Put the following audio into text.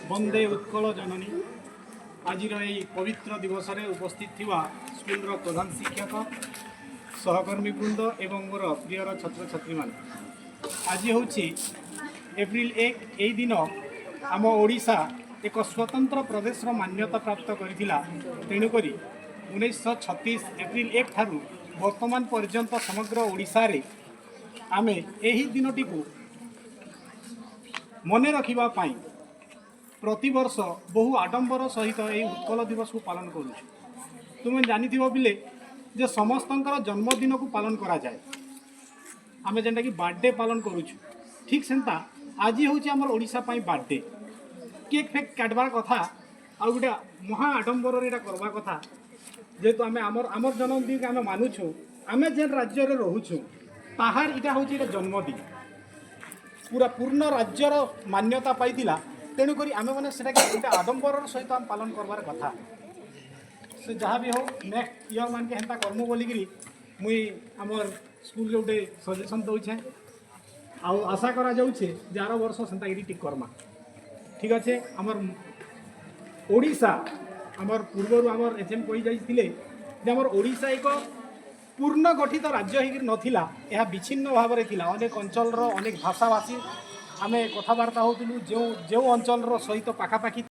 वंदे उत्कल जननी आज पवित्र दिवस में उपस्थित थिवा स्कूल प्रधान शिक्षक सहकर्मी वृंद एवं मोर प्रियर छात्र छात्री मान आज हूँ एप्रिल 1 यही दिन आम ओडिशा एक स्वतंत्र प्रदेश मान्यता प्राप्त करथिला। तेणुक 1936 एप्रिल 1 ठारू वर्तमान पर्यंत समग्र ओडिशा रे आमे एही दिनटी को मने रखिबा पाई प्रतिवर्ष बहु आडंबर सहित यही उत्कल दिवस को पालन करूँ। तुम्हें जानी बिले जे समस्तंकर जन्मदिन को पालन करा जाए आमे जेनटा कि बर्थडे पालन करूँ ठीक सेंता आज हूँ आमर ओडिशा पाई बर्थडे केक फेक काटबार कथा आ गोटे महा आडंबर करवा कथा जेहेतु आम आमर जन्मदिन आम मानुछू आम जेन राज्य रोचु ताहार इटा हूँ जन्मदिन पूरा पूर्ण राज्यर मान्यता पाई तेणुक आम मैंने गोटे आडंबर सहित आम पालन करवार कथा से जहाँ भी हो नेक्स्ट इयर मान के हेन्ता कर्मु बोलिकी मुई आमर स्कूल गोटे सजेसन दौचे आउ आशा करा जाउछे जे आर वर्ष सेंता ठीक करमा ठीक अच्छे। आमर ओडिशा आमर पूर्वर आमर एचएम कही जाइथिले जे आमर ओडिशा एक पूर्ण गठित राज्य होकर नथिला यह विच्छिन्न भाव में थिला। अनेक अंचल अनेक भाषाभाषी आमे कथबार्ता होतलु जो अंचल सहित पाखापाखि